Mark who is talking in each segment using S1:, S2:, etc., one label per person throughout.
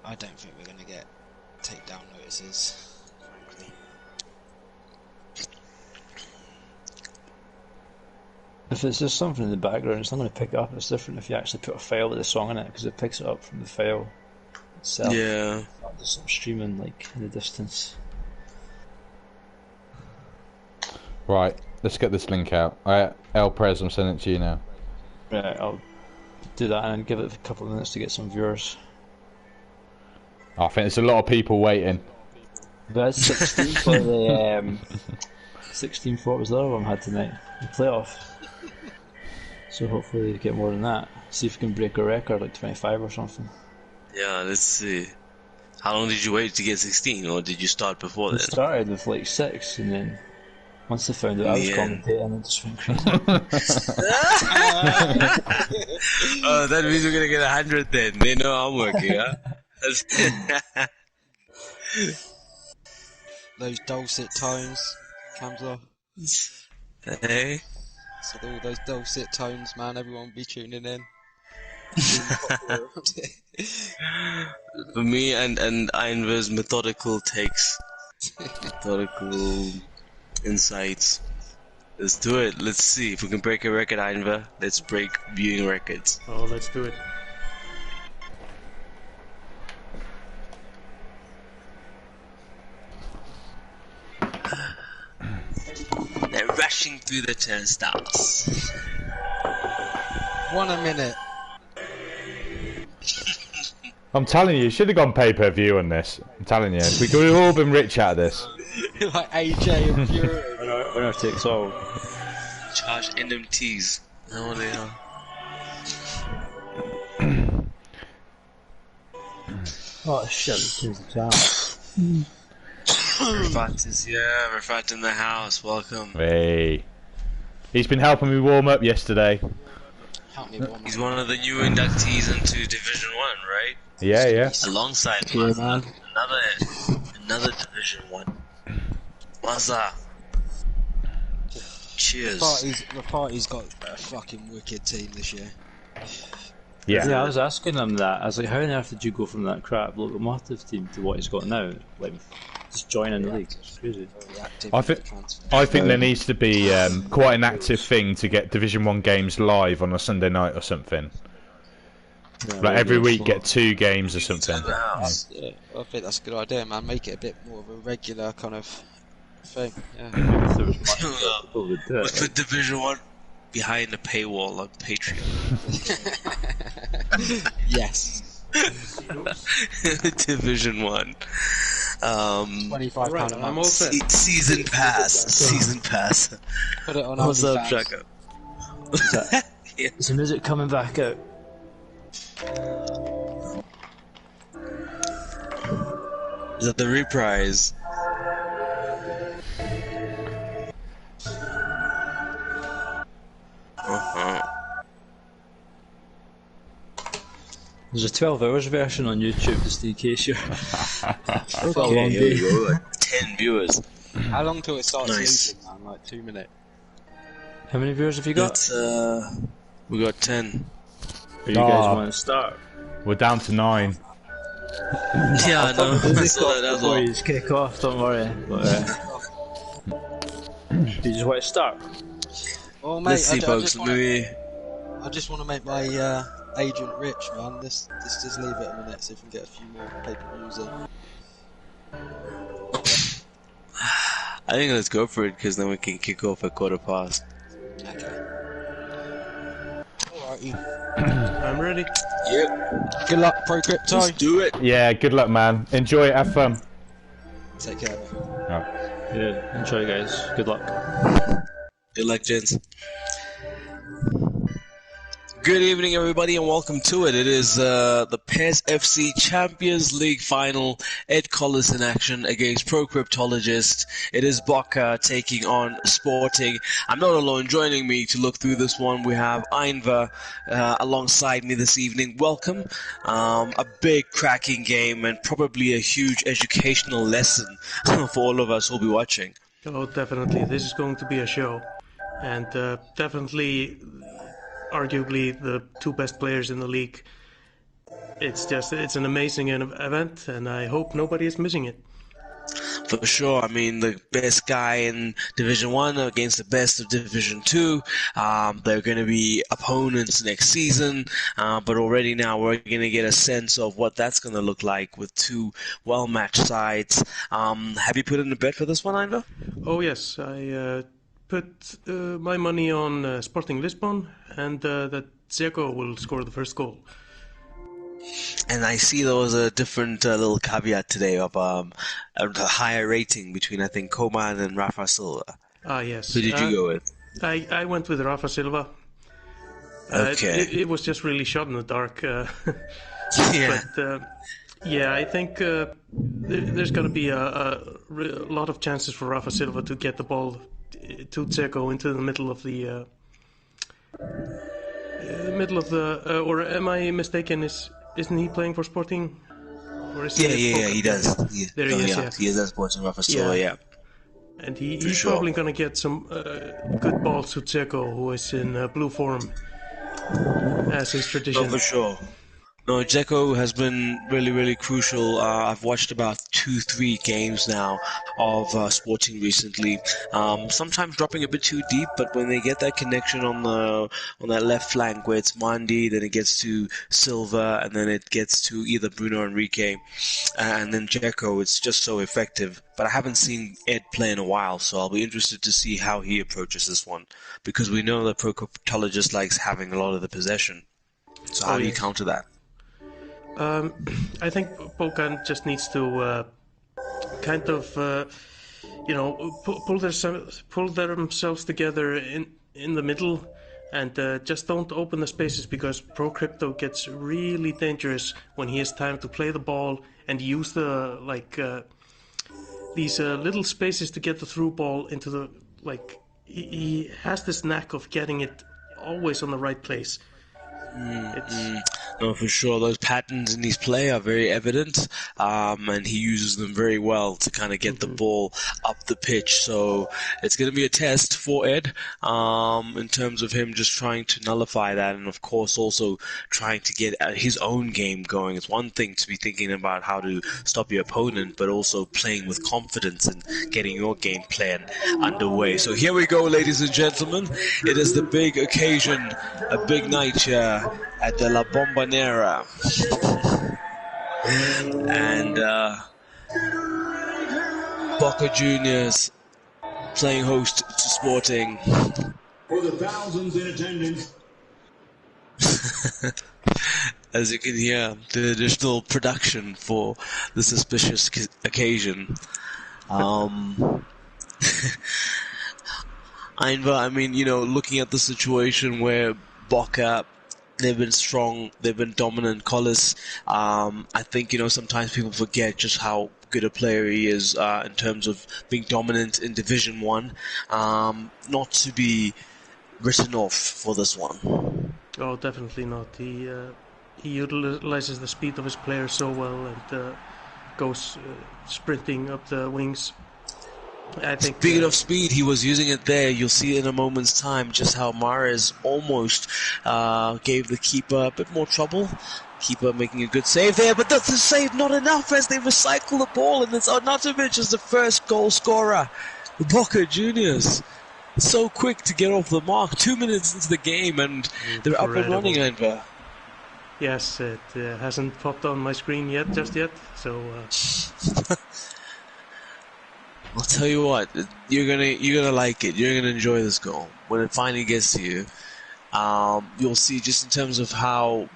S1: I don't think we're going to get takedown notices, frankly.
S2: If it's just something in the background, it's not going to pick it up. It's different if you actually put a file with the song in it, because it picks it up from the file itself.
S3: Yeah.
S2: Not just some streaming like in the distance.
S4: Right, let's get this link out. El Prez, I'm sending it to you now.
S2: Right, I'll do that and give it a couple of minutes to get some viewers.
S4: I think there's a lot of people waiting.
S2: But 16 for the 16 for what was the other one I had tonight? The playoff. So hopefully we get more than that. See if we can break a record like 25 or something.
S3: Yeah, let's see. How long did you wait to get 16, or did you start before
S2: We
S3: then?
S2: started with like 6, and then once they found out I was commentating, it just went crazy.
S3: Oh, that means we're gonna get 100 then. They know I'm working, huh?
S1: Those dulcet tones comes off.
S3: Hey.
S1: So all those dulcet tones, man, everyone will be tuning in.
S3: For me and Einver's methodical takes, methodical insights. Let's do it. Let's see if we can break a record, Einver. Let's break viewing records.
S5: Oh, let's do it.
S3: They're rushing through the turnstiles.
S1: 1 a minute.
S4: I'm telling you should have gone pay-per-view on this. I'm telling you, we could have all been rich out of this.
S1: Like AJ and Fury.
S2: Winner takes all.
S3: Charge NMTs. Know what they are.
S2: Oh shit, it's the channel.
S3: Rafat is here. Rafat in the house. Welcome.
S4: Hey. He's been helping me warm up yesterday.
S1: Help me warm
S3: He's
S1: up.
S3: one of the new inductees into Division 1, right?
S4: Yeah, yeah.
S3: Alongside
S2: Yeah,
S3: Maza.
S2: man.
S3: Another Division 1. Maza. Cheers.
S1: The party's got a fucking wicked team this year.
S4: Yeah.
S2: I was asking him that. I was like, how on earth did you go from that crap locomotive team to what he's got now? Like, just joining the league. It's crazy.
S1: Very active
S4: I
S1: with the
S4: think
S1: transfer.
S4: there needs to be quite an active thing to get Division 1 games live on a Sunday night or something.
S2: Yeah,
S4: Like every
S2: really
S4: week get 2 games or something.
S3: The house.
S1: Yeah, I think that's a good idea, man. Make it a bit more of a regular kind of thing. Yeah.
S2: If there was money, people would do
S3: We'll
S2: it.
S3: put Division 1 behind the paywall on Patreon.
S1: Yes.
S3: Division 1.
S1: £25
S5: Right,
S1: a
S5: I'm
S1: month.
S5: all set.
S3: Season pass. Season pass.
S1: Put it on
S3: What's up,
S1: OnlyFans.
S3: Chaka?
S2: Is the music coming back out?
S3: Is that the reprise?
S2: There's a 12 hours version on YouTube, just in case you're... I've got a long
S3: Here
S2: day.
S3: we go. Like 10 viewers.
S1: How long till it starts
S3: Nice.
S1: losing, man? Like 2 minutes.
S2: How many viewers have you got?
S3: That's, we got 10.
S2: Or you guys want to start?
S4: We're down to 9.
S3: Yeah, I know. I saw that as well.
S2: Boys, kick off, don't worry. But, do you just want to start?
S1: Well, mate,
S3: Let's see, folks. Maybe.
S1: I just want to make my agent rich, man. Just leave it a minute, see if we can get a few more pay-per-views in.
S3: I think let's go for it because then we can kick off at past.
S1: Okay. Alrighty.
S5: I'm ready.
S3: Yep.
S1: Good luck, Pro Crypto.
S3: Let's do it.
S4: Yeah, good luck, man. Enjoy it, have fun.
S1: Take care, mate.
S4: Right.
S2: Yeah, enjoy, guys. Good luck.
S3: Good luck, gents. Good evening, everybody, and welcome to it. It is the PESFC Champions League final. Ed Collis in action against Pro Cryptologist. It is Boca taking on Sporting. I'm not alone. Joining me to look through this one, we have Einver alongside me this evening. Welcome. A big, cracking game and probably a huge educational lesson for all of us who'll be watching.
S5: Oh, definitely. This is going to be a show. And definitely, arguably, the 2 best players in the league. it's an amazing event, and I hope nobody is missing it.
S3: For sure. I mean, the best guy in Division 1 against the best of Division 2. They're going to be opponents next season, but already now we're going to get a sense of what that's going to look like with two well-matched sides. Have you put in a bet for this one, Ivo?
S5: Oh yes, I put my money on Sporting Lisbon, and that Dzeko will score the first goal.
S3: And I see there was a different little caveat today of a higher rating between, I think, Coman and Rafa Silva.
S5: Ah, yes.
S3: Who did you go with?
S5: I went with Rafa Silva.
S3: Okay.
S5: It was just really shot in the dark.
S3: Yeah.
S5: But yeah, I think there's going to be a lot of chances for Rafa Silva to get the ball to Dzeko into the middle of the or am I mistaken? Isn't he playing for Sporting? Or is
S3: He does.
S5: There he is, yeah.
S3: He is at Sporting Rafa Silva, yeah.
S5: And he's probably going to get some good balls to Dzeko, who is in blue form, as his tradition.
S3: Oh, for sure. No, Dzeko has been really, really crucial. I've watched about 2-3 games now of Sporting recently. Sometimes dropping a bit too deep, but when they get that connection on that left flank where it's Mandi, then it gets to Silva, and then it gets to either Bruno Henrique, and then Dzeko, it's just so effective. But I haven't seen Ed play in a while, so I'll be interested to see how he approaches this one, because we know that Procoptologist likes having a lot of the possession. So how do you counter that?
S5: I think Pocan just needs to kind of, pull themselves together in the middle, and just don't open the spaces, because Pro Crypto gets really dangerous when he has time to play the ball and use the these little spaces to get the through ball into the he has this knack of getting it always on the right place.
S3: No, for sure. Those patterns in his play are very evident, and he uses them very well to kind of get the ball up the pitch. So it's going to be a test for Ed in terms of him just trying to nullify that, and of course also trying to get his own game going. It's one thing to be thinking about how to stop your opponent, but also playing with confidence and getting your game plan underway. So here we go, ladies and gentlemen. It is the big occasion, a big night here at the La Bombonera, and Boca Juniors playing host to Sporting.
S6: For the thousands in attendance.
S3: As you can hear, the additional production for this auspicious occasion. I mean, looking at the situation where Boca, they've been strong, they've been dominant. Collis, I think, sometimes people forget just how good a player he is in terms of being dominant in Division 1. Not to be written off for this one.
S5: Oh, definitely not. He utilizes the speed of his players so well, and goes sprinting up the wings. I think,
S3: speaking of speed, he was using it there. You'll see in a moment's time just how Mahrez almost gave the keeper a bit more trouble. Keeper making a good save there, but that's the save not enough as they recycle the ball, and it's Arnautovic as the first goal scorer. The Boca Juniors so quick to get off the mark. 2 minutes into the game, and they're up and running, Enver.
S5: Yes, it hasn't popped on my screen just yet. So.
S3: I'll tell you what, you're gonna like it. You're gonna enjoy this goal when it finally gets to you. You'll see just in terms of how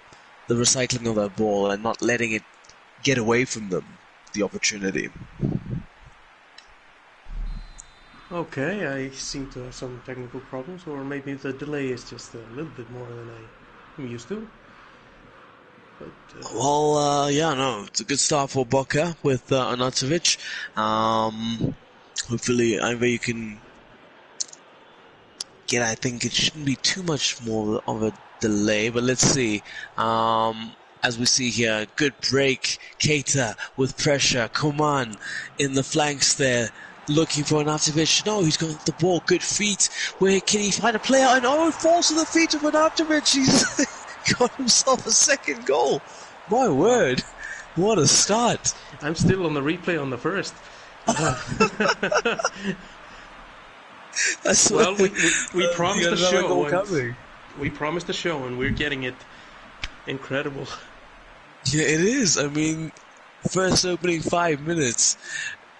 S3: the recycling of that ball and not letting it get away from them, the opportunity.
S5: Okay, I seem to have some technical problems, or maybe the delay is just a little bit more than I'm used to. But,
S3: it's a good start for Boca with Arnautovic. Hopefully, either you can get. I think it shouldn't be too much more of a delay, but let's see. As we see here, good break. Keita with pressure. Coman in the flanks there, looking for Arnautovic. No, he's got the ball. Good feet. Where can he find a player? And it falls to the feet of Arnautovic. He's got himself a second goal. My word, what a start!
S5: I'm still on the replay on the first.
S3: I swear.
S5: Well, we promised
S3: You
S5: the
S3: got another goal
S5: show.
S3: coming.
S5: We promised the show, and we're getting it. Incredible.
S3: Yeah, it is. I mean, first opening 5 minutes,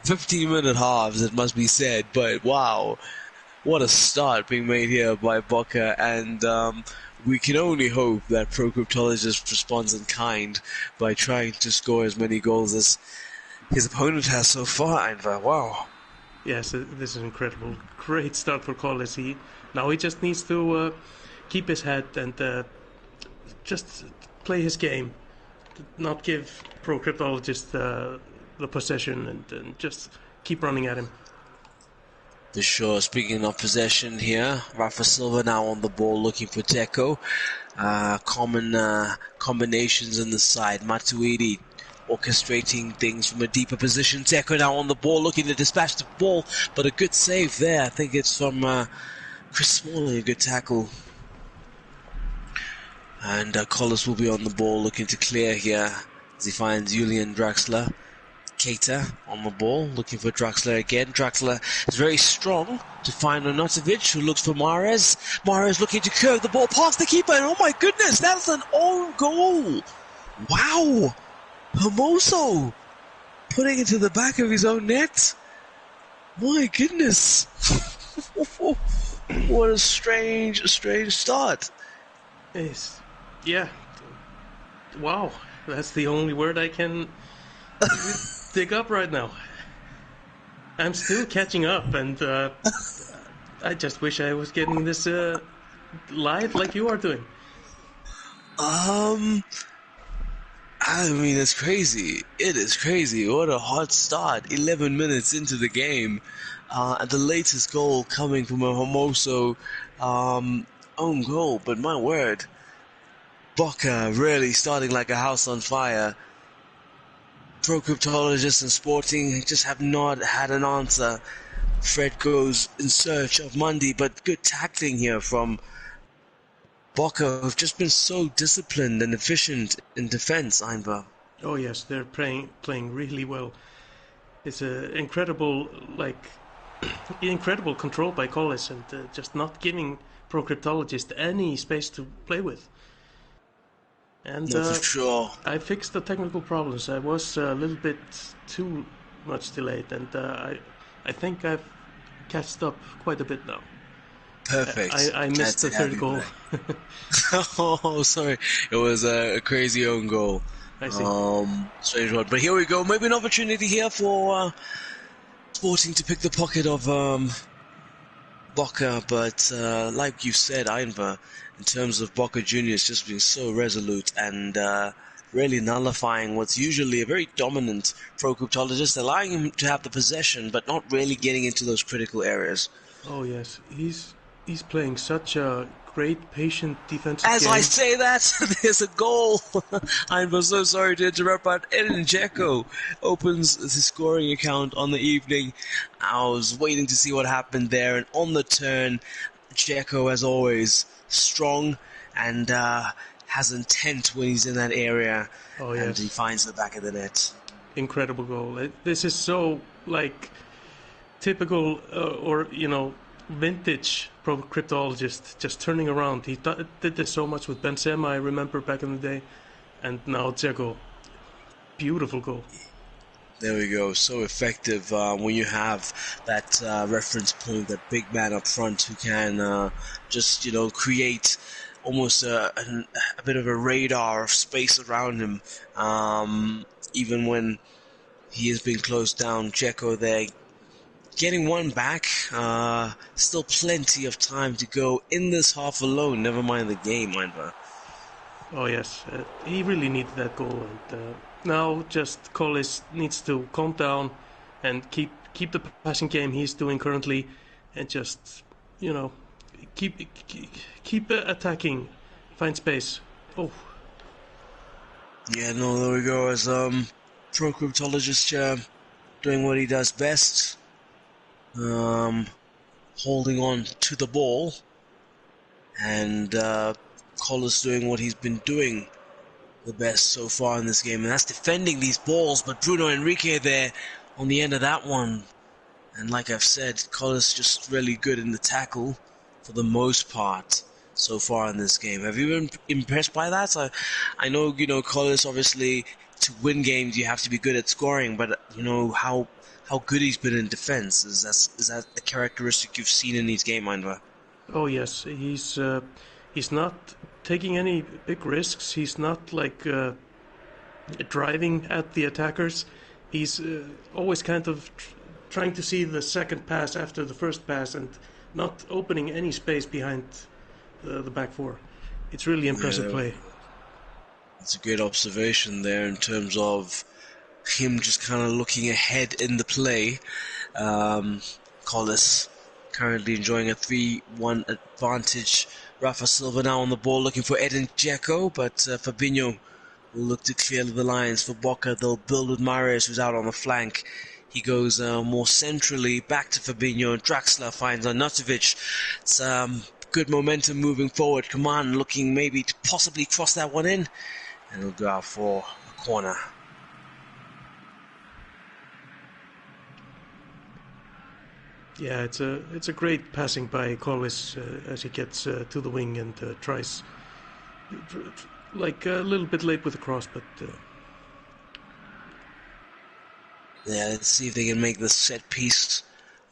S3: 15-minute halves, it must be said. But wow, what a start being made here by Boca, and we can only hope that Pro Cryptologist responds in kind by trying to score as many goals as his opponent has so far. And wow.
S5: Yes, this is incredible. Great start for Collis. Now he just needs to keep his head and just play his game. Not give Pro Cryptologist the possession and just keep running at him.
S3: For sure. Speaking of possession here, Rafa Silva now on the ball looking for Deco. Common combinations in the side. Matuidi orchestrating things from a deeper position. Deco now on the ball looking to dispatch the ball, but a good save there. I think it's from Chris Smalling, a good tackle. And Collis will be on the ball looking to clear here as he finds Julian Draxler. Keita on the ball, looking for Draxler again. Draxler is very strong to find Onotovic, who looks for Mahrez. Mahrez looking to curve the ball past the keeper, and oh my goodness, that's an own goal! Wow! Hermoso putting it to the back of his own net. My goodness! What a strange start.
S5: Yeah. Wow. That's the only word I can dig up right now. I'm still catching up, and I just wish I was getting this live like you are doing.
S3: I mean, it's crazy. It is crazy. What a hot start. 11 minutes into the game. And the latest goal coming from a Hermoso own goal. But my word, Boca really starting like a house on fire. Pro Cryptologists and Sporting just have not had an answer. Fred goes in search of Mundy, but good tackling here from Boca, who've just been so disciplined and efficient in defense, Einbar.
S5: Oh yes, they're playing really well. It's a incredible control by Collis, and just not giving Pro Cryptologist any space to play with. And
S3: No, for sure.
S5: I fixed the technical problems. I was a little bit too much delayed, and I think I've catched up quite a bit now.
S3: Perfect.
S5: I missed the third goal.
S3: Oh, sorry. It was a crazy own goal.
S5: I see.
S3: Strange one. But here we go. Maybe an opportunity here for Sporting to pick the pocket of Boca. But like you said, Einver, in terms of Boca Juniors just being so resolute and really nullifying what's usually a very dominant Pro Cryptologist, allowing him to have the possession but not really getting into those critical areas.
S5: Oh yes, he's playing such a great, patient defensive
S3: As
S5: game.
S3: I say that, there's a goal. I'm so sorry to interrupt, but Edin Dzeko opens the scoring account on the evening. I was waiting to see what happened there, and on the turn, Dzeko, as always, strong and has intent when he's in that area.
S5: Oh, yes.
S3: And he finds the back of the net.
S5: Incredible goal. This is so, typical, vintage Pro Cryptologist, just turning around. He did this so much with Benzema, I remember back in the day. And now Dzeko. Beautiful goal.
S3: There we go. So effective when you have that reference point, that big man up front who can just, create almost a bit of a radar of space around him. Even when he has been closed down, Dzeko there getting one back. Still plenty of time to go in this half alone, never mind the game, Einbar.
S5: Oh yes, he really needed that goal, and now just Collis needs to calm down and keep the passing game he's doing currently, and just keep attacking, find space. Oh.
S3: Yeah, no, there we go. As Pro Cryptologist doing what he does best, holding on to the ball, and Collis doing what he's been doing the best so far in this game, and that's defending these balls. But Bruno Henrique there on the end of that one. And like I've said, Collis just really good in the tackle for the most part so far in this game. Have you been impressed by that? I know, Collis, obviously, to win games you have to be good at scoring, but how good he's been in defense. Is that a characteristic you've seen in his game, Indra?
S5: Oh yes, he's not taking any big risks. He's not like driving at the attackers. He's always kind of trying to see the second pass after the first pass and not opening any space behind the back four. It's really impressive play.
S3: It's a great observation there in terms of him just kind of looking ahead in the play. Collis currently enjoying a 3-1 advantage. Rafa Silva now on the ball looking for Edin Dzeko, but Fabinho will look to clear the lines for Boca. They'll build with Mares, who's out on the flank. He goes more centrally back to Fabinho. Draxler finds Arnautovic. It's good momentum moving forward. Coman looking maybe to possibly cross that one in, and he'll go out for a corner.
S5: Yeah, it's a great passing by Collis as he gets to the wing and tries, like a little bit late with the cross, but.
S3: Yeah, let's see if they can make the set piece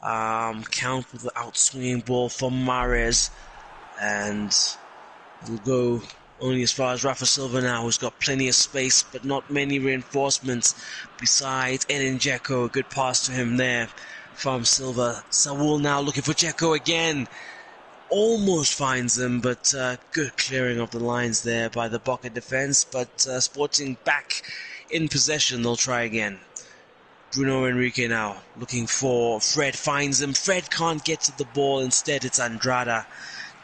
S3: count with the outswinging ball from Mares, and it'll go only as far as Rafa Silva now, who's got plenty of space but not many reinforcements besides Edin Dzeko. A good pass to him there from Silva. Saul now looking for Dzeko again. Almost finds him, but good clearing of the lines there by the Boca defense. But Sporting back in possession. They'll try again. Bruno Henrique now looking for Fred, finds him. Fred can't get to the ball. Instead, it's Andrada.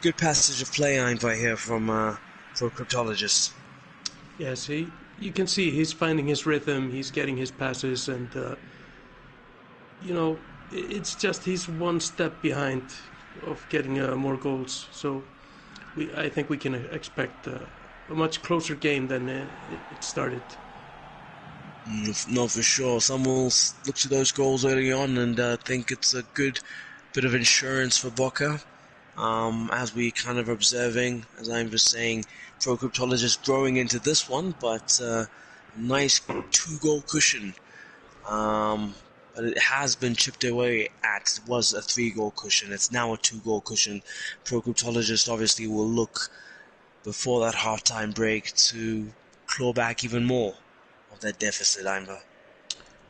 S3: Good passage of play, Einvar, here from Cryptologist.
S5: Yes, you can see he's finding his rhythm. He's getting his passes, and it's just he's one step behind of getting more goals. So I think we can expect a much closer game than it started.
S3: No, for sure. Some will look to those goals early on and think it's a good bit of insurance for Boca. As we kind of observing, as I'm just saying, Pro Cryptologist growing into this one, but nice 2-goal cushion. But it has been chipped away at. It was a 3-goal cushion. It's now a 2-goal cushion. Pro Cryptologist obviously will look before that halftime break to claw back even more of that deficit, Einvar.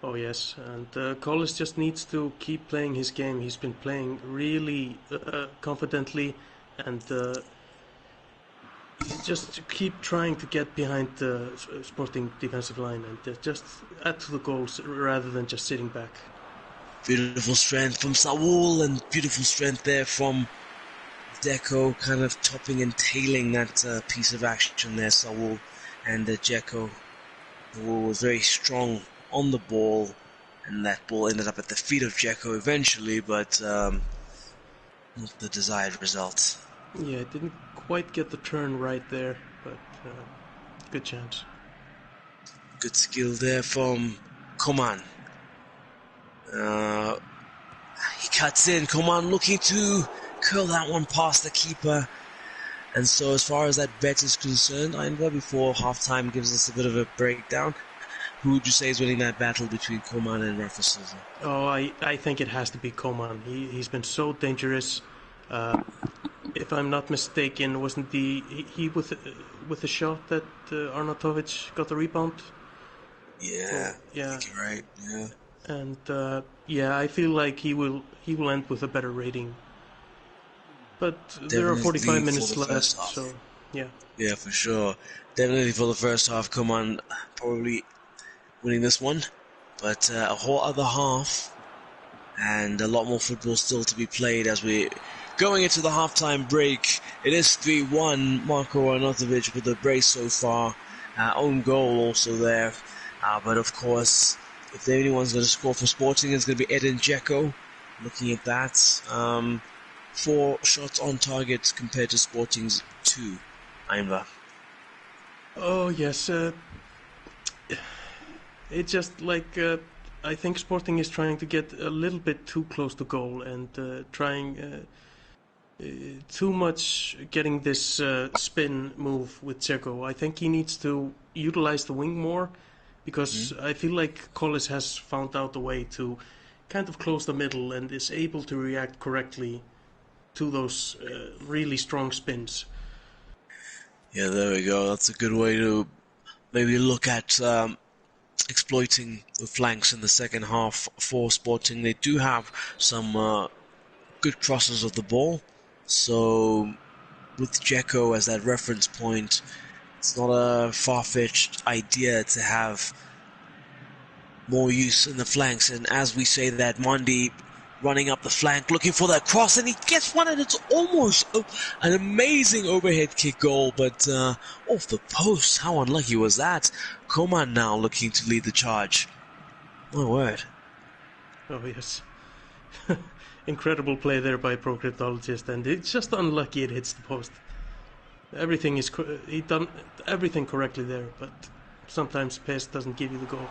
S5: Oh yes, and Collis just needs to keep playing his game. He's been playing really confidently, and just keep trying to get behind the Sporting defensive line and just add to the goals rather than just sitting back.
S3: Beautiful strength from Saul and beautiful strength there from Dzeko, kind of topping and tailing that piece of action there, Saul and Dzeko. Saul was very strong on the ball, and that ball ended up at the feet of Dzeko eventually, but not the desired result.
S5: Yeah, it didn't quite get the turn right there, but good chance.
S3: Good skill there from Coman. He cuts in. Coman looking to curl that one past the keeper. And so as far as that bet is concerned, Einvar, before halftime gives us a bit of a breakdown, who would you say is winning that battle between Coman and Rafa Silva?
S5: Oh, I think it has to be Coman. He's been so dangerous. If I'm not mistaken, wasn't he with the shot that Arnautovic got the rebound?
S3: Yeah,
S5: yeah.
S3: I think you're right. Yeah.
S5: And I feel like he will end with a better rating. But there are 45 minutes left, so yeah.
S3: Yeah, for sure. Definitely for the first half, Coman probably winning this one. But a whole other half and a lot more football still to be played as we going into the halftime break. It is 3-1. Marko Arnautovic with a brace so far. Own goal also there. But of course, if anyone's going to score for Sporting, it's going to be Edin Dzeko. Looking at that. 4 shots on target compared to Sporting's 2. Einvar.
S5: Oh yes, it's just like I think Sporting is trying to get a little bit too close to goal and trying too much getting this spin move with Dzeko. I think he needs to utilize the wing more because I feel like Collis has found out a way to kind of close the middle and is able to react correctly to those really strong spins.
S3: Yeah, there we go. That's a good way to maybe look at exploiting the flanks in the second half for Sporting. They do have some good crosses of the ball. So with Dzeko as that reference point, it's not a far-fetched idea to have more use in the flanks. And as we say that, Mondi running up the flank, looking for that cross, and he gets one, and it's almost an amazing overhead kick goal, but off the post. How unlucky was that? Coman now looking to lead the charge. My word.
S5: Oh yes. Incredible play there by Pro Cryptologist, and it's just unlucky it hits the post. Everything is he done everything correctly there, but sometimes PES doesn't give you the goal.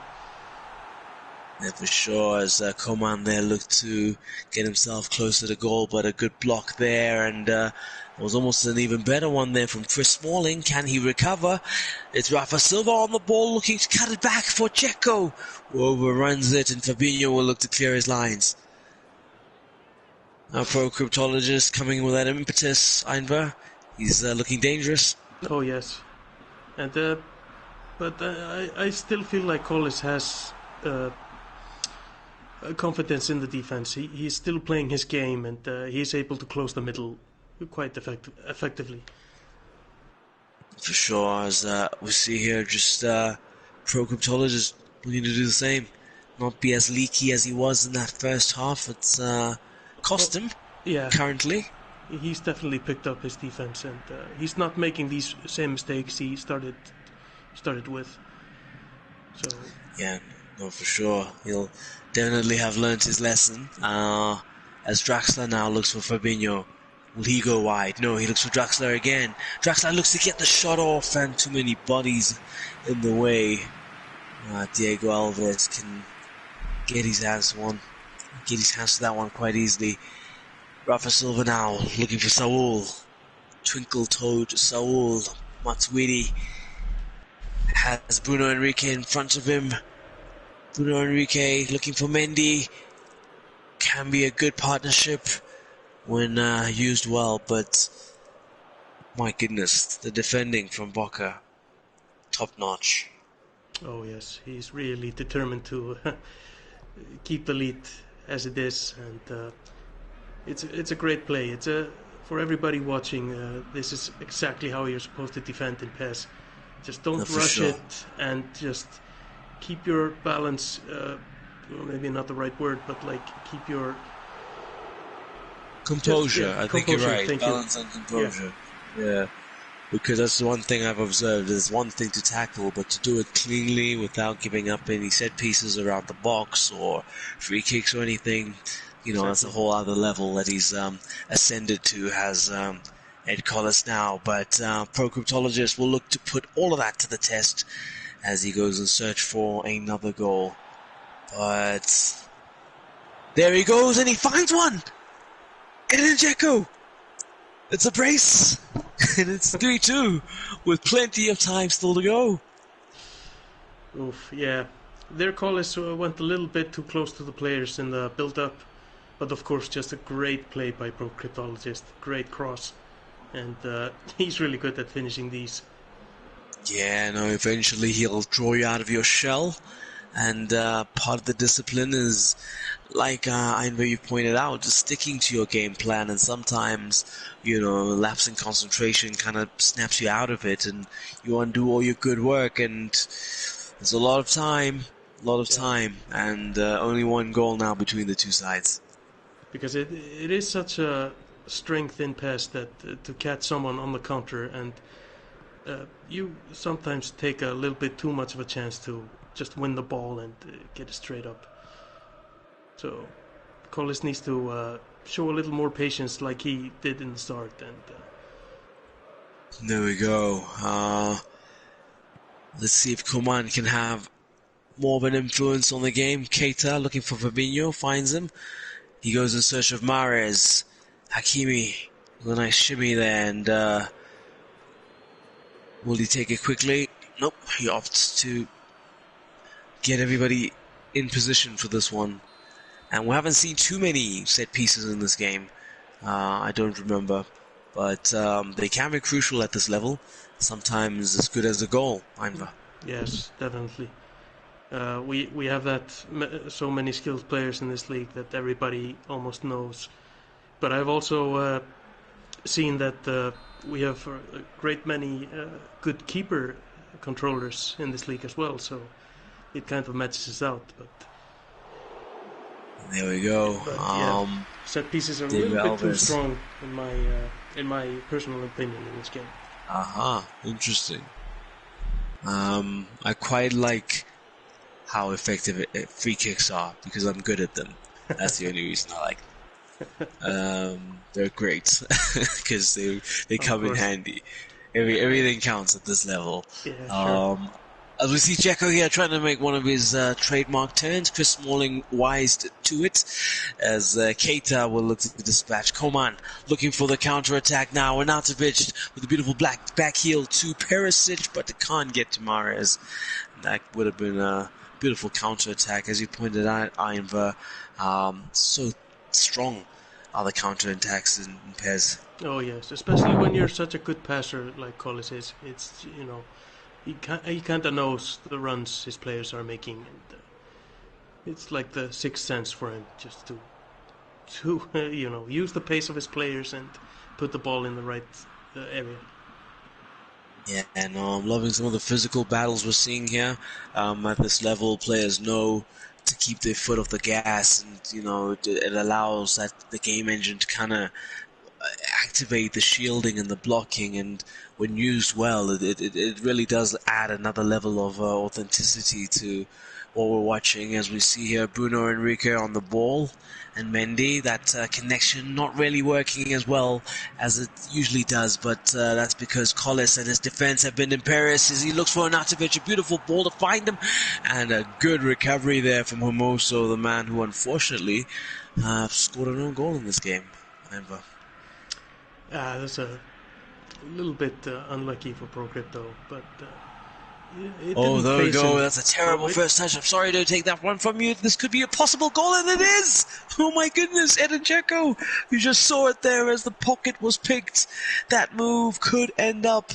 S3: Yeah, for sure, as Coman there looked to get himself closer to goal, but a good block there, and it was almost an even better one there from Chris Smalling. Can he recover? It's Rafa Silva on the ball, looking to cut it back for Dzeko, who overruns it, and Fabinho will look to clear his lines. Our Pro Cryptologist coming with that impetus, Einver. He's looking dangerous.
S5: Oh yes, and but I still feel like Collis has confidence in the defense. He's still playing his game, and he's able to close the middle quite effectively.
S3: For sure, as we see here, just Pro Cryptologist looking to do the same. Not be as leaky as he was in that first half. It's cost him currently.
S5: He's definitely picked up his defense, and he's not making these same mistakes he started with. So
S3: yeah, no, for sure, he'll definitely have learnt his lesson. As Draxler now looks for Fabinho, will he go wide? No, he looks for Draxler again. Draxler looks to get the shot off, and too many bodies in the way. Diego Alves can get his hands to that one quite easily. Rafa Silva now looking for Saul. Twinkle-toed Saul. Matuidi has Bruno Henrique in front of him. Bruno Henrique looking for Mendy. Can be a good partnership when used well, but my goodness, the defending from Boca, top-notch.
S5: Oh yes, he's really determined to keep the lead as it is, and it's a great play. It's for everybody watching. This is exactly how you're supposed to defend in PES. Just don't rush it, and just keep your balance. Maybe not the right word, but like keep your
S3: composure. I think you're right.
S5: Balance
S3: and composure. Yeah. Because that's the one thing I've observed. There's one thing to tackle, but to do it cleanly without giving up any set pieces around the box or free kicks or anything, that's a whole other level that he's ascended to, has Ed Collis now. But Pro Cryptologist will look to put all of that to the test as he goes in search for another goal. But there he goes, and he finds one! Edin Dzeko! It's a brace! And it's 3-2 with plenty of time still to go.
S5: Oof, yeah. Their Collis went a little bit too close to the players in the build-up, but of course just a great play by Pro Cryptologist. Great cross. And he's really good at finishing these.
S3: Yeah, no, eventually he'll draw you out of your shell. And part of the discipline is, like I know you pointed out, just sticking to your game plan. And sometimes, lapse in concentration kind of snaps you out of it, and you undo all your good work. And there's a lot of time, and only one goal now between the two sides.
S5: Because it is such a strength in PES that to catch someone on the counter, and you sometimes take a little bit too much of a chance to just win the ball and get it straight up. So Collis needs to show a little more patience like he did in the start. And
S3: there we go. Let's see if Coman can have more of an influence on the game. Keita looking for Fabinho, finds him. He goes in search of Mahrez. Hakimi with a nice shimmy there, and will he take it quickly? Nope, he opts to get everybody in position for this one. And we haven't seen too many set pieces in this game. I don't remember. But they can be crucial at this level. Sometimes as good as a goal, Einver.
S5: Yes, definitely. We have so many skilled players in this league that everybody almost knows. But I've also seen that we have a great many good keeper controllers in this league as well. So it kind of matches us out. But
S3: there we go.
S5: Yeah, set pieces are a little bit too strong in my personal opinion in this game.
S3: Interesting. I quite like how effective free kicks are because I'm good at them. That's the only reason I like them. They're great because they come in handy. Everything counts at this level.
S5: Yeah, sure.
S3: As we see Dzeko here trying to make one of his trademark turns, Chris Smalling wised to it, as Keita will look to dispatch Coman, looking for the counter-attack now. Arnautovic with a beautiful back heel to Perisic, but it can't get to Mahrez. That would have been a beautiful counter-attack, as you pointed out, Einver. So strong are the counter-attacks in PES.
S5: Oh yes, especially when you're such a good passer like Collis is. It's, he kind of knows the runs his players are making, and it's like the sixth sense for him just to use the pace of his players and put the ball in the right area.
S3: Yeah, and I'm loving some of the physical battles we're seeing here. At this level, players know to keep their foot off the gas, and it allows the game engine to kind of activate the shielding and the blocking, and when used well, it really does add another level of authenticity to what we're watching. As we see here, Bruno Henrique on the ball, and Mendy, that connection not really working as well as it usually does, but that's because Collis and his defense have been imperious as he looks for Arnautovic, a beautiful ball to find him, and a good recovery there from Hermoso, the man who unfortunately scored an own goal in this game.
S5: That's a little bit unlucky for ProCrypto, but
S3: there we go. That's a terrible first touch. I'm sorry to take that one from you. This could be a possible goal, and it is! Oh my goodness, Edin Dzeko! You just saw it there as the pocket was picked. That move could end up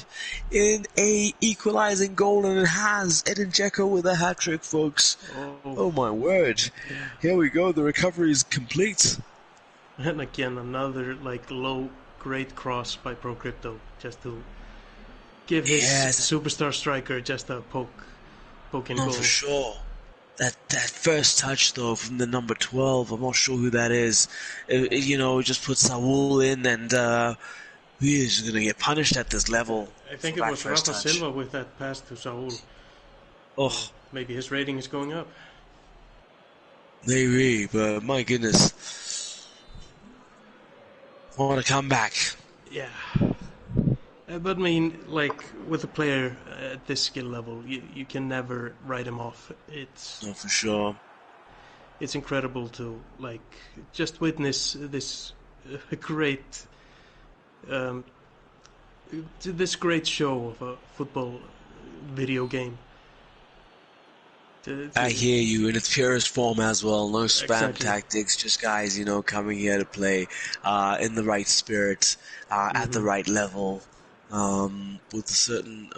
S3: in a equalizing goal, and it has. Edin Dzeko with a hat-trick, folks. Oh my word.
S5: Yeah.
S3: Here we go. The recovery is complete.
S5: And again, another low great cross by ProCrypto just to give his superstar striker just a poke in goal.
S3: For sure. That first touch though from the number 12, I'm not sure who that is. Just put Saul in, and he is going to get punished at this level.
S5: I think it was Rafa Silva with that pass to Saul.
S3: Oh,
S5: maybe his rating is going up.
S3: Maybe, but my goodness. What a comeback.
S5: Yeah. But I mean, with a player at this skill level, you can never write him off.
S3: No, for sure.
S5: It's incredible to just witness this great show of a football video game.
S3: I hear you in its purest form as well. No spam tactics, just guys, coming here to play in the right spirit, at the right level, with a certain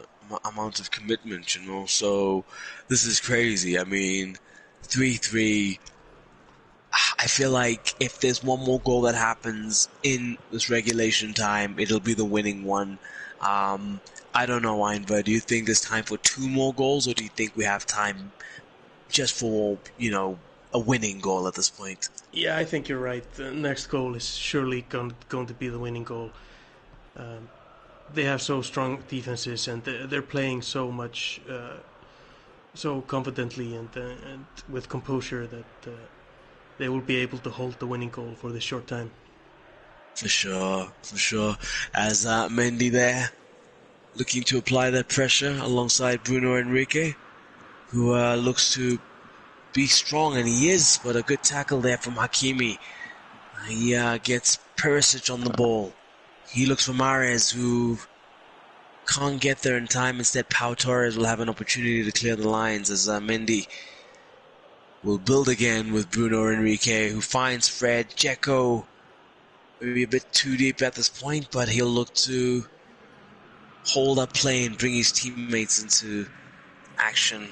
S3: amount of commitment, So this is crazy. I mean, 3-3. I feel like if there's one more goal that happens in this regulation time, it'll be the winning one. I don't know, Einver. Do you think there's time for 2 more goals, or do you think we have time just for, a winning goal at this point?
S5: Yeah, I think you're right. The next goal is surely going to be the winning goal. They have so strong defenses, and they're playing so much, so confidently and with composure that they will be able to hold the winning goal for this short time.
S3: For sure. As Mendy there looking to apply that pressure alongside Bruno Henrique, who looks to be strong, and he is, but a good tackle there from Hakimi. He gets Perisic on the ball. He looks for Mahrez, who can't get there in time. Instead, Pau Torres will have an opportunity to clear the lines as Mendy will build again with Bruno Henrique, who finds Fred. Dzeko, maybe a bit too deep at this point, but he'll look to hold up play and bring his teammates into action.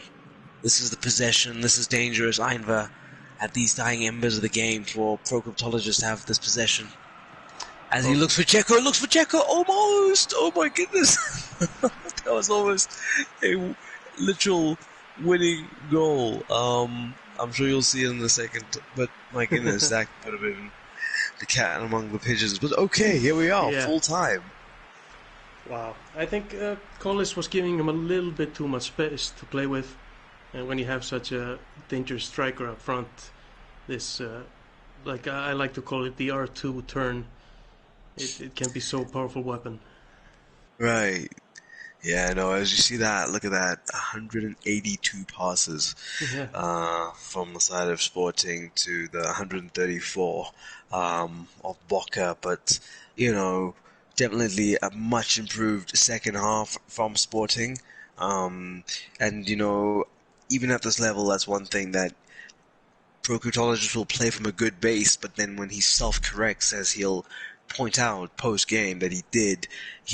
S3: This is the possession. This is dangerous. Einver at these dying embers of the game for Pro Cryptologist to have this possession. As he looks for Dzeko, almost! Oh my goodness! That was almost a literal winning goal. I'm sure you'll see it in a second, but my goodness, that could have been the cat among the pigeons. But okay, here we are, full time.
S5: Wow. I think Collis was giving him a little bit too much space to play with. And when you have such a dangerous striker up front, this, I like to call it the R2 turn. It can be so powerful weapon.
S3: Right. Yeah, no, as you see that, look at that, 182 passes from the side of Sporting to the 134 of Boca. But, definitely a much improved second half from Sporting. And, even at this level, that's one thing that Procutologist will play from a good base, but then when he self-corrects, as he'll point out post-game that he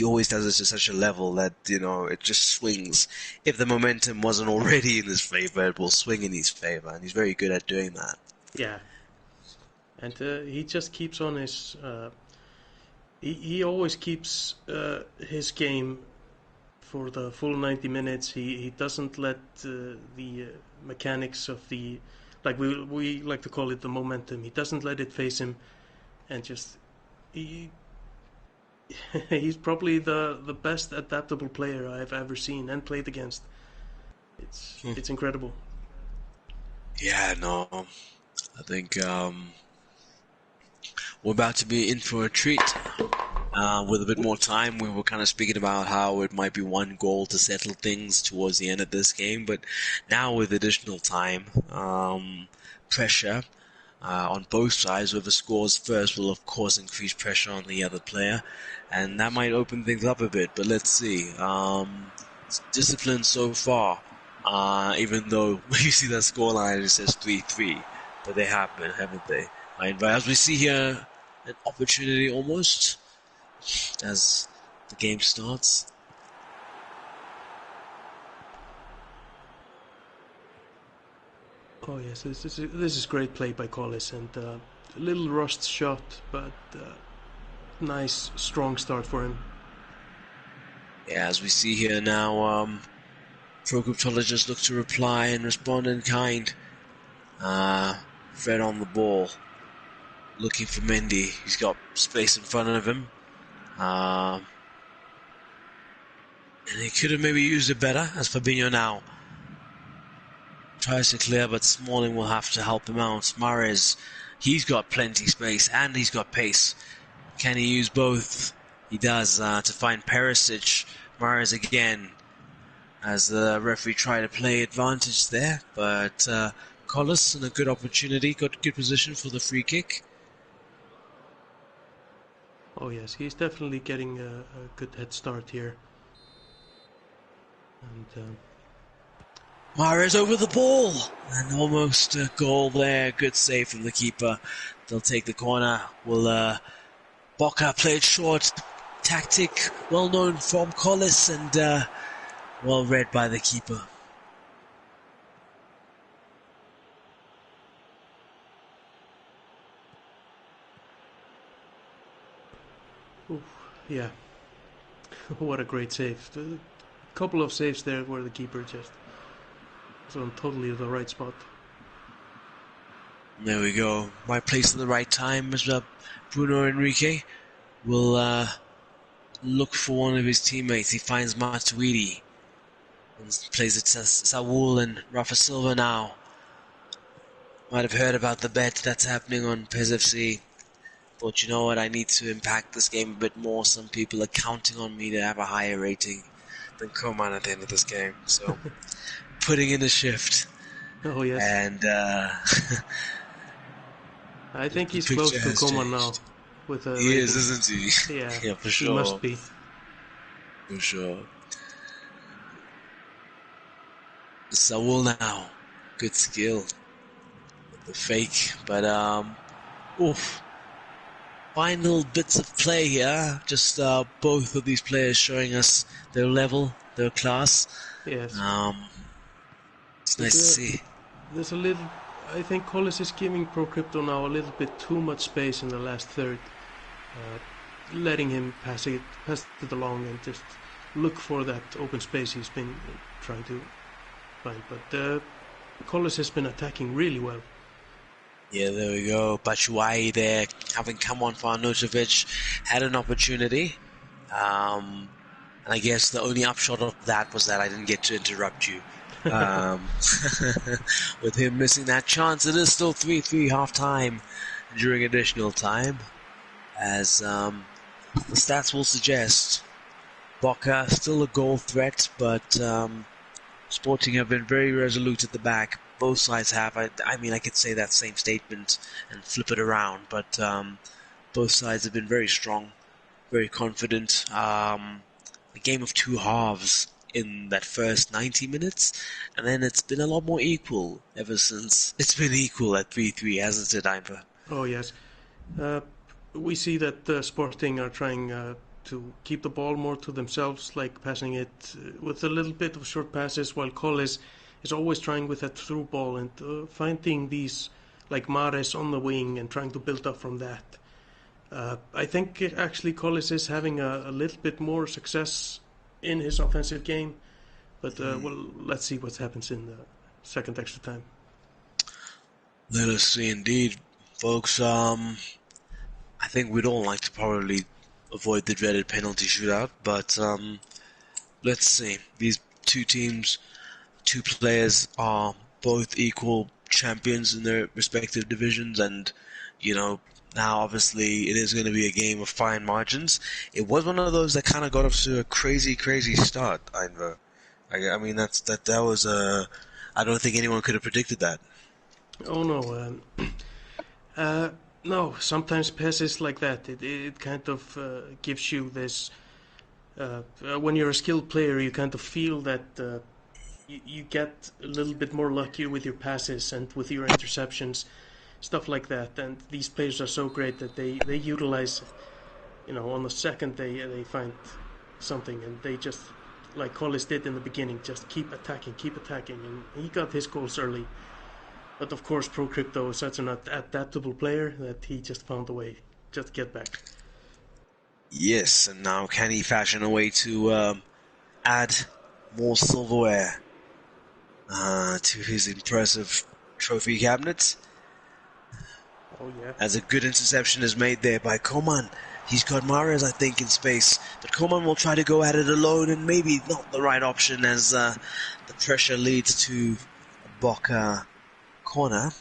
S3: always does it to such a level that, it just swings. If the momentum wasn't already in his favor, it will swing in his favor, and he's very good at doing that.
S5: Yeah. And he just keeps on his... He always keeps his game for the full 90 minutes. He doesn't let the mechanics of the... Like we like to call it the momentum. He doesn't let it face him, and just... He's probably the best adaptable player I've ever seen and played against. It's incredible.
S3: Yeah, no, I think we're about to be in for a treat. With a bit more time, we were kind of speaking about how it might be one goal to settle things towards the end of this game, but now with additional time, pressure on both sides, whoever scores first will of course increase pressure on the other player, and that might open things up a bit, but let's see. It's discipline so far, even though you see that scoreline, it says 3-3, but they have been, haven't they? But as we see here, an opportunity almost as the game starts.
S5: Oh yes, this is great play by Collis, and a little rushed shot, but nice strong start for him.
S3: Yeah, as we see here now, Pro Cryptologist look to reply and respond in kind. Fred on the ball, looking for Mendy. He's got space in front of him. And he could have maybe used it better, as Fabinho now tries to clear, but Smalling will have to help him out. Mahrez, he's got plenty space and he's got pace. Can he use both? He does, to find Perisic. Mahrez again, as the referee tried to play advantage there, but Collis in a good opportunity, got good position for the free kick.
S5: Oh yes, he's definitely getting a good head start here. And
S3: Mahrez over the ball, and almost a goal there. Good save from the keeper. They'll take the corner. Will Boca play it short? Tactic well known from Collis, and well read by the keeper.
S5: yeah, what a great save. A couple of saves there where the keeper just was on totally the right spot.
S3: There we go. Right place at the right time as Bruno Henrique will look for one of his teammates. He finds Matuidi and plays it to Saul and Rafa Silva now. Might have heard about the bet that's happening on PESFC. Thought, you know what, I need to impact this game a bit more. Some people are counting on me to have a higher rating. than Coman at the end of this game. So, putting in a shift.
S5: Oh, yes.
S3: And
S5: I think
S3: the
S5: he's
S3: picture
S5: close to
S3: has
S5: Coman now.
S3: changed.
S5: With a
S3: He
S5: rating.
S3: is, isn't he?
S5: Yeah,
S3: Yeah, for
S5: he
S3: sure.
S5: must be.
S3: For sure. Saul now. Good skill. The fake. But, oof. Final bits of play here. Just both of these players showing us their level, their class.
S5: Yes.
S3: It's nice to see.
S5: There's a little. I think Collis is giving Pro Crypto now a little bit too much space in the last third, letting him pass it along and just look for that open space he's been trying to find. But Collis has been attacking really well.
S3: Yeah, there we go. Batshuayi there, having come on for Arnautovic, had an opportunity. And I guess the only upshot of that was that I didn't get to interrupt you. With him missing that chance, it is still 3-3 half-time during additional time. As the stats will suggest, Boca still a goal threat, but Sporting have been very resolute at the back. Both sides have. I mean, I could say that same statement and flip it around, but both sides have been very strong, very confident. A game of two halves in that first 90 minutes, and then it's been a lot more equal ever since. It's been equal at 3-3, hasn't it, Ivor?
S5: Oh, yes. We see that Sporting are trying to keep the ball more to themselves, like passing it with a little bit of short passes, while Collis is always trying with that through ball and finding these, like Mares on the wing and trying to build up from that. I think actually Collis is having a little bit more success in his offensive game, but well, let's see what happens in the second extra time.
S3: Let us see, indeed, folks. I think we'd all like to probably avoid the dreaded penalty shootout, but let's see. These two teams, two players are both equal champions in their respective divisions, and you know, now obviously it is going to be a game of fine margins. It was one of those that kind of got off to a crazy start, Ivor. I mean, that was I don't think anyone could have predicted that.
S5: Oh no, no. Sometimes PES is like that. It kind of gives you this. When you're a skilled player, you kind of feel that you get a little bit more lucky with your passes and with your interceptions, stuff like that. And these players are so great that they utilize, you know, on the second they find something, and they just, like Collis did in the beginning, just keep attacking, and he got his goals early. But of course, Pro Crypto is such an adaptable player that he just found a way just to get back.
S3: Yes, and now can he fashion a way to add more silverware to his impressive trophy cabinet?
S5: Oh yeah.
S3: As a good interception is made there by Coman. He's got Mares, I think, in space, but Coman will try to go at it alone, and maybe not the right option as the pressure leads to a Boca corner.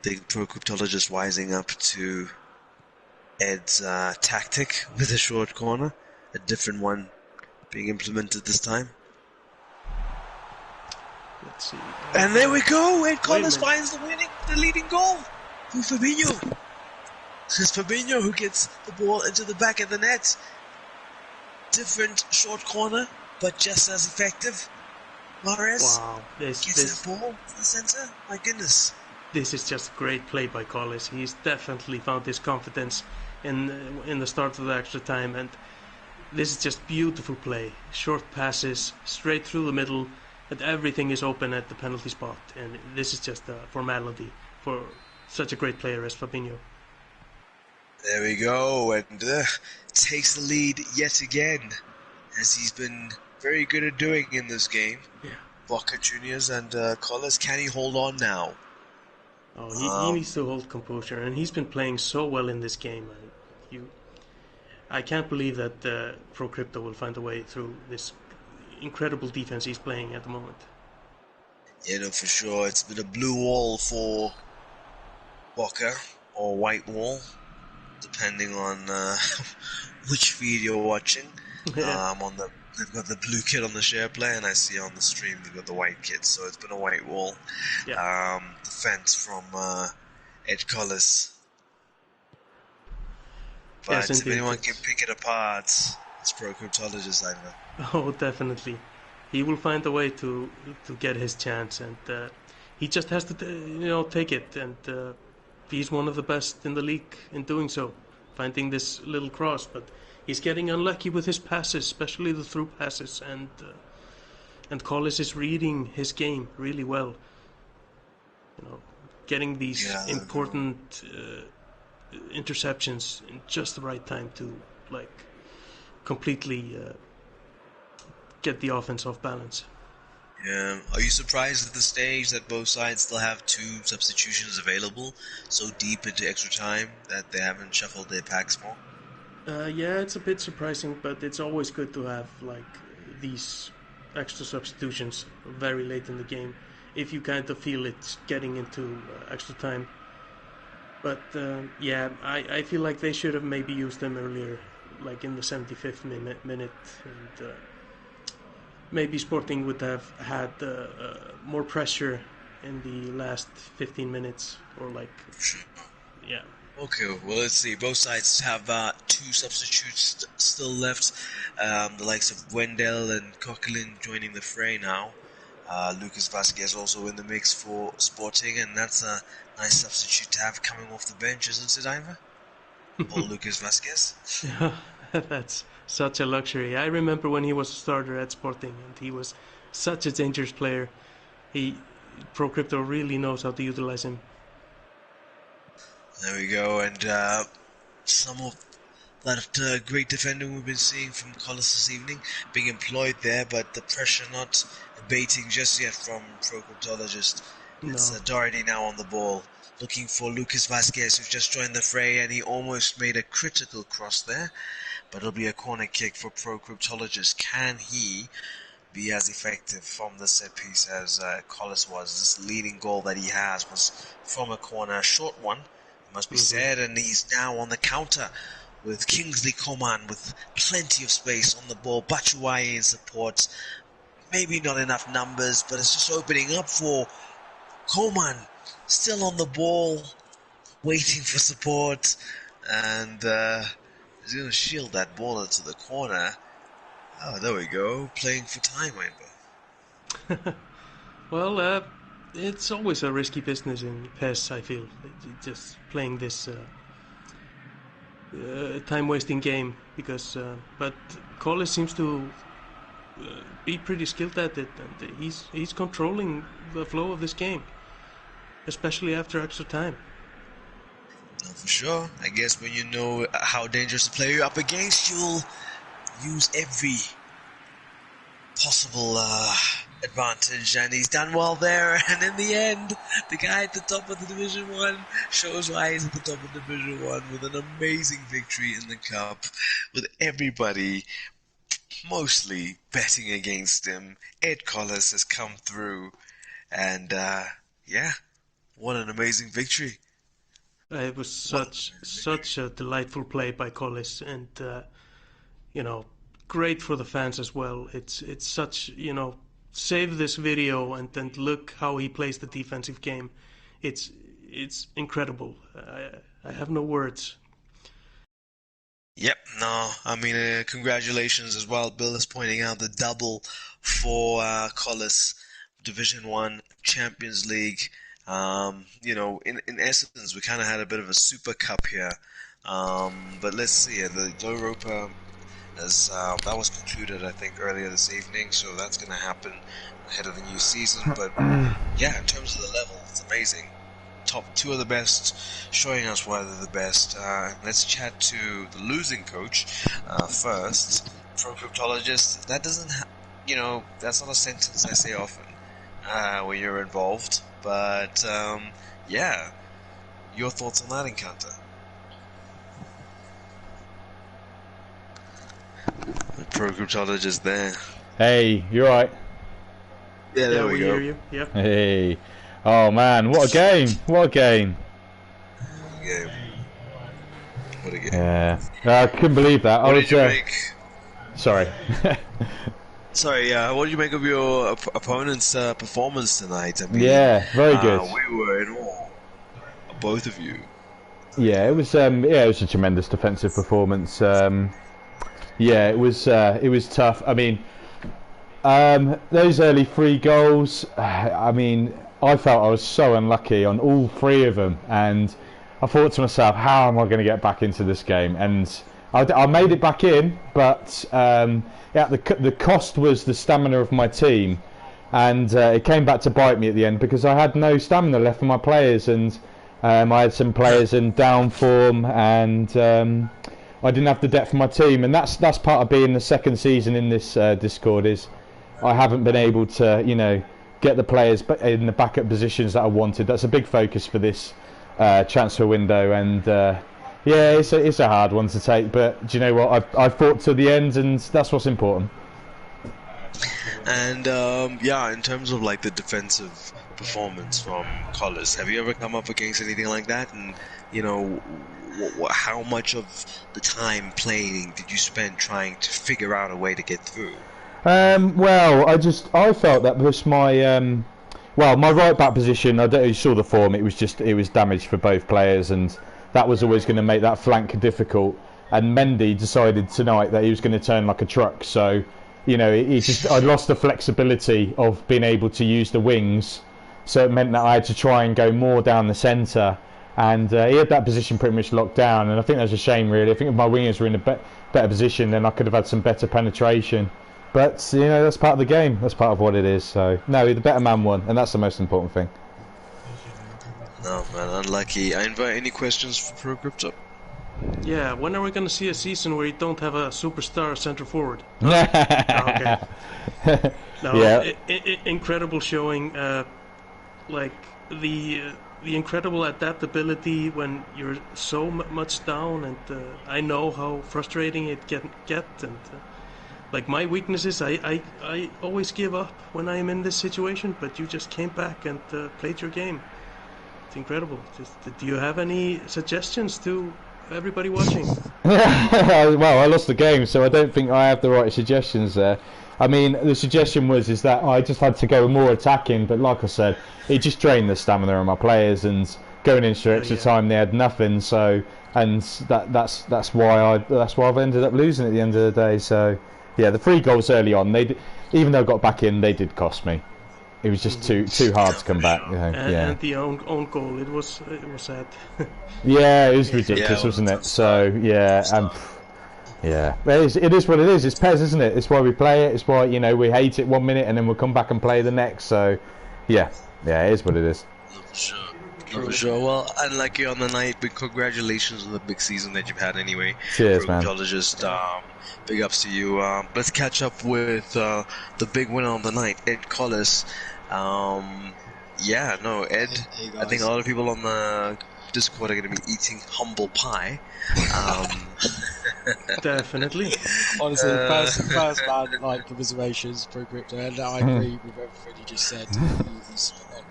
S3: The Pro Cryptologist wising up to Ed's tactic with a short corner, a different one being implemented this time.
S5: Let's see.
S3: And there we go. Ed Collins finds the leading goal for Fabinho. It's Fabinho who gets the ball into the back of the net. Different short corner, but just as effective. Mares gets the ball to the center. My goodness.
S5: This is just great play by Collis. He's definitely found his confidence in the start of the extra time, and this is just beautiful play. Short passes, straight through the middle, and everything is open at the penalty spot. And this is just a formality for such a great player as Fabinho.
S3: There we go, and takes the lead yet again, as he's been very good at doing in this game.
S5: Yeah.
S3: Boca Juniors and Collis, can he hold on now?
S5: Oh, he needs to hold composure, and he's been playing so well in this game. I can't believe that Pro Crypto will find a way through this incredible defense he's playing at the moment.
S3: Yeah, no, for sure. It's been a blue wall for Boca, or white wall, depending on which feed you're watching.
S5: Yeah.
S3: They've got the blue kit on the share play, and I see on the stream they've got the white kit. So it's been a white wall defense from Ed Collis.
S5: Yes,
S3: But if
S5: indeed.
S3: anyone can pick it apart, it's Pro Cryptologist either.
S5: Oh, definitely. He will find a way to get his chance, and he just has to take it. And he's one of the best in the league in doing so, finding this little cross. But he's getting unlucky with his passes, especially the through passes, and Collis is reading his game really well. Getting these important interceptions in just the right time to completely get the offense off balance.
S3: Yeah. Are you surprised at the stage that both sides still have 2 substitutions available so deep into extra time that they haven't shuffled their packs more?
S5: Yeah, it's a bit surprising, but it's always good to have these extra substitutions very late in the game if you kind of feel it's getting into extra time. But yeah, I feel like they should have maybe used them earlier, like in the 75th minute, and maybe Sporting would have had more pressure in the last 15 minutes, or yeah.
S3: Okay, well, let's see. Both sides have 2 substitutes still left. The likes of Wendell and Coquelin joining the fray now. Lucas Vasquez also in the mix for Sporting, and that's a nice substitute to have coming off the bench, isn't it, Ivor? Or Lucas Vasquez?
S5: That's such a luxury. I remember when he was a starter at Sporting, and he was such a dangerous player. Pro Crypto really knows how to utilize him.
S3: There we go, and some of that great defending we've been seeing from Collis this evening being employed there, but the pressure not abating just yet from Pro Cryptologist.
S5: No.
S3: It's Doherty now on the ball, looking for Lucas Vasquez, who's just joined the fray, and he almost made a critical cross there, but it'll be a corner kick for Pro Cryptologist. Can he be as effective from the set piece as Collis was? This leading goal that he has was from a corner, a short one, it must be said, and he's now on the counter with Kingsley Coman with plenty of space on the ball. Batshuayi in support. Maybe not enough numbers, but it's just opening up for Coman. Still on the ball, waiting for support, and he's going to shield that ball into the corner. Oh, there we go. Playing for time, Rainbow.
S5: Well, it's always a risky business in PES, I feel. Just playing this time-wasting game, because but Collis seems to be pretty skilled at it, and he's controlling the flow of this game, especially after extra time.
S3: No, for sure. I guess when you know how dangerous a player you're up against, you'll use every possible advantage, and he's done well there. And in the end, the guy at the top of the Division 1 shows why he's at the top of Division 1 with an amazing victory in the Cup, with everybody mostly betting against him. Ed Collis has come through, and yeah, what an amazing victory.
S5: It was such a delightful play by Collis, and great for the fans as well. It's such, save this video and then look how he plays the defensive game. It's incredible. I have no words.
S3: Yep, no, I mean, congratulations as well. Bill is pointing out the double for Collis, Division 1 Champions League. In essence, we kind of had a bit of a super cup here. But let's see, the Europa, that was concluded, I think, earlier this evening, so that's going to happen ahead of the new season. But yeah, in terms of the level, it's amazing. Top 2 of the best, showing us why they're the best. Let's chat to the losing coach first. Pro Cryptologist, that doesn't, that's not a sentence I say often when you're involved. But yeah, your thoughts on that encounter? The Pro Cryptologist there.
S4: Hey, you alright?
S3: Yeah, there we go.
S5: Hear you. Yeah.
S4: Hey. Oh man, what a game! What a game!
S3: What a game.
S4: Yeah, I couldn't believe that.
S3: What did you make?
S4: Sorry.
S3: Sorry, what did you make of your opponent's performance tonight? I mean,
S4: Yeah, very good.
S3: We were in awe, both of you.
S4: Yeah, it was a tremendous defensive performance. Yeah, it was tough. I mean, those early 3 goals. I mean, I felt I was so unlucky on all 3 of them, and I thought to myself, how am I going to get back into this game? And I made it back in, but the cost was the stamina of my team, and it came back to bite me at the end because I had no stamina left for my players, and I had some players in down form, and I didn't have the depth for my team, and that's part of being the second season in this Discord is I haven't been able to get the players in the backup positions that I wanted. That's a big focus for this transfer window, and yeah, it's a hard one to take, but do you know what? I fought to the end, and that's what's important.
S3: And yeah, in terms of like the defensive performance from Collis, have you ever come up against anything like that? And how much of the time playing did you spend trying to figure out a way to get through?
S4: Well, I felt that was my my right back position. I don't know if you saw the form. It was damaged for both players, and that was always going to make that flank difficult. And Mendy decided tonight that he was going to turn like a truck. So, I lost the flexibility of being able to use the wings. So it meant that I had to try and go more down the centre. And he had that position pretty much locked down. And I think that's a shame, really. I think if my wingers were in a better position, then I could have had some better penetration. But, that's part of the game. That's part of what it is. So, no, the better man won. And that's the most important thing.
S3: No, man, unlucky. I invite any questions for Pro Crypto?
S5: Yeah, when are we going to see a season where you don't have a superstar centre forward? Okay. No,
S4: yeah.
S5: Incredible showing. Like, the incredible adaptability when you're so much down, and I know how frustrating it can get, and like my weakness is I always give up when I am in this situation, but you just came back and played your game. It's incredible. Do you have any suggestions to everybody watching?
S4: Well, I lost the game, so I don't think I have the right suggestions there. I mean, the suggestion is that I just had to go more attacking, but like I said, it just drained the stamina of my players, and going into extra time they had nothing. So, and that's why I've ended up losing at the end of the day. So, yeah, the 3 goals early on, even though I got back in, they did cost me. It was just too hard to come back.
S5: And the own goal, it was sad.
S4: Yeah, it was ridiculous, wasn't it? So yeah, yeah, it is what it is. It's PES, isn't it? It's why we play it. It's why we hate it 1 minute and then we'll come back and play the next. So yeah, it is what it is.
S3: For sure. Well, unlucky on the night, but congratulations on the big season that you've had anyway.
S4: Cheers, man.
S3: Big ups to you. Let's catch up with the big winner of the night, Ed Collis. Ed, I think a lot of people on the Discord are going to be eating humble pie.
S5: Definitely.
S1: Honestly, first man, like, commiserations, Pro Crypto, and I agree with everything you just said. He's spot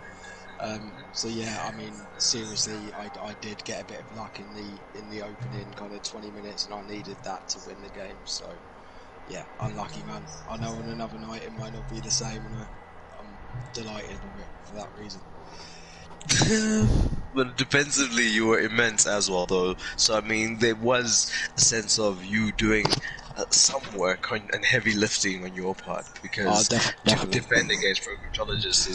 S1: on. So yeah, I mean, seriously, I did get a bit of luck in the opening kind of 20 minutes, and I needed that to win the game. So yeah, unlucky, man. I know on another night it might not be the same, and I'm delighted with it for that reason.
S3: But defensively, you were immense as well, though. So I mean, there was a sense of you doing some work and heavy lifting on your part, because to defend against procryptologists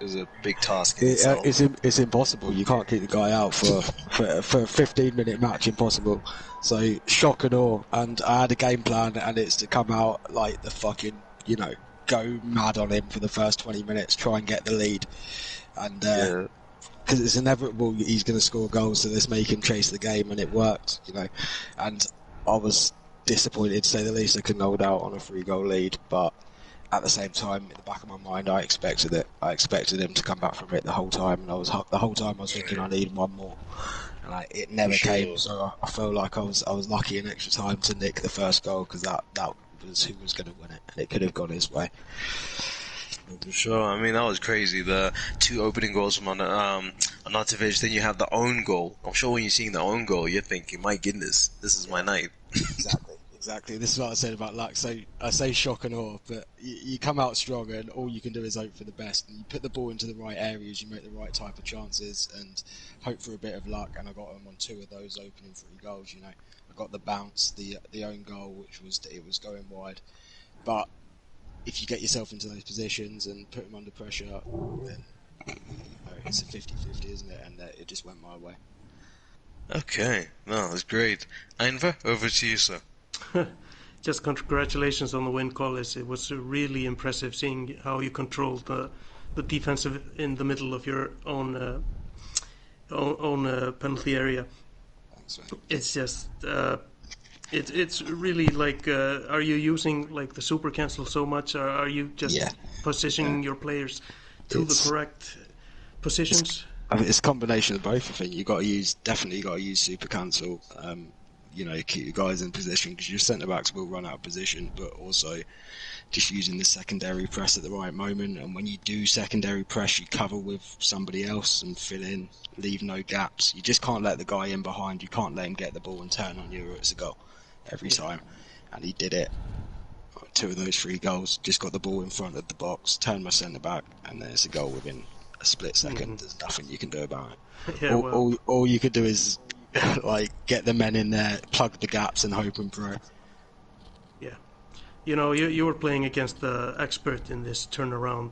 S3: is a big task in itself.
S1: It's impossible. You can't keep the guy out for a 15-minute match. Impossible. So shock and awe. And I had a game plan, and it's to come out like the fucking go mad on him for the first 20 minutes, try and get the lead. And because it's inevitable he's going to score goals, so let's make him chase the game, and it worked, And I was disappointed, to say the least. I couldn't hold out on a 3-goal lead, but at the same time, in the back of my mind, I expected it. I expected him to come back from it the whole time, and the whole time I was thinking I need one more, and it never came. So I felt like I was lucky in extra time to nick the first goal, because that was who was going to win it, and it could have gone his way.
S3: For sure. I mean, that was crazy. The 2 opening goals from Arnautovic, then you have the own goal. I'm sure when you're seeing the own goal, you're thinking, my goodness, this is my night.
S1: Exactly. Exactly. This is what I said about luck. So I say shock and awe, but you come out strong, and all you can do is hope for the best. And you put the ball into the right areas, you make the right type of chances, and hope for a bit of luck. And I got them on 2 of those opening 3 goals. You know, I got the bounce, the own goal, which was it was going wide. But if you get yourself into those positions and put them under pressure, then it's a 50-50, isn't it? And it just went my way.
S3: Okay, no, that's great. Einver, over to you, sir.
S5: Just congratulations on the win, Collis. It was really impressive seeing how you controlled the defensive in the middle of your own penalty area.
S1: Thanks, mate.
S5: It's just it's really like are you using like the super cancel so much, or are you just positioning your players to the correct positions?
S1: I mean, it's a combination of both. I think you got to definitely got to use super cancel. You know, keep your guys in position because your centre backs will run out of position, but also just using the secondary press at the right moment. And when you do secondary press, you cover with somebody else and fill in, leave no gaps. You just can't let the guy in behind. You can't let him get the ball and turn on you, or it's a goal every time. And he did it. 2 of those 3 goals. Just got the ball in front of the box, turned my centre back, and then it's a goal within a split second. There's nothing you can do about it. All you could do is like get the men in there, plug the gaps, and hope and pray.
S5: Yeah, you know, you were playing against the expert in this turnaround,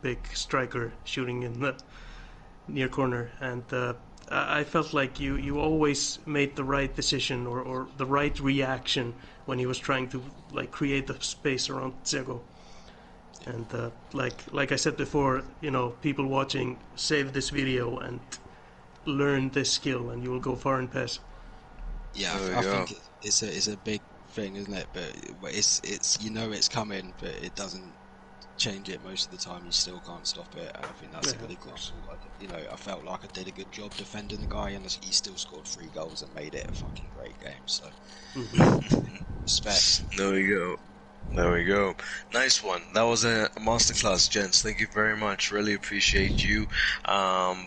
S5: big striker shooting in the near corner, and I felt like you always made the right decision or the right reaction when he was trying to like create the space around Zego. And like I said before, you know, people watching, save this video and learn this skill, and you will go far in PES.
S1: Yeah, I think it's a big thing, isn't it? But it's you know it's coming, but it doesn't change it most of the time. You still can't stop it. And I think that's a good example. You know, I felt like I did a good job defending the guy, and he still scored 3 goals and made it a fucking great game. So, respect.
S3: There we go. There we go. Nice one. That was a masterclass, gents. Thank you very much. Really appreciate you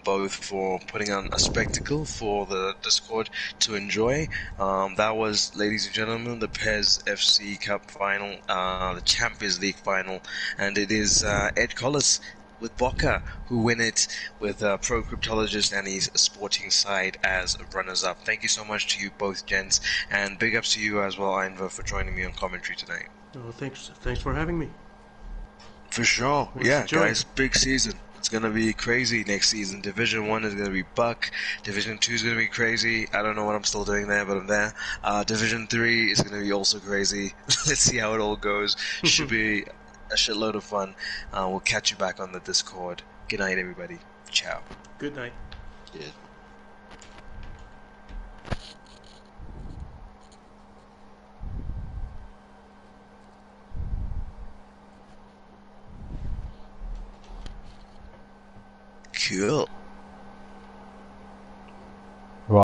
S3: both for putting on a spectacle for the Discord to enjoy. That was, ladies and gentlemen, the PESFC Cup final, the Champions League final, and it is Ed Collis with Boca who win it with Pro Cryptologist and his sporting side as runners-up. Thank you so much to you both, gents, and big ups to you as well, Einver, for joining me on commentary tonight.
S5: Oh, thanks for having me.
S3: For sure.
S5: Yeah,
S3: guys, big season. It's going to be crazy next season. Division 1 is going to be Buck. Division 2 is going to be crazy. I don't know what I'm still doing there, but I'm there. Division 3 is going to be also crazy. Let's see how it all goes. Should be a shitload of fun. We'll catch you back on the Discord. Good night, everybody. Ciao.
S5: Good night.
S1: Yeah.
S3: Cool.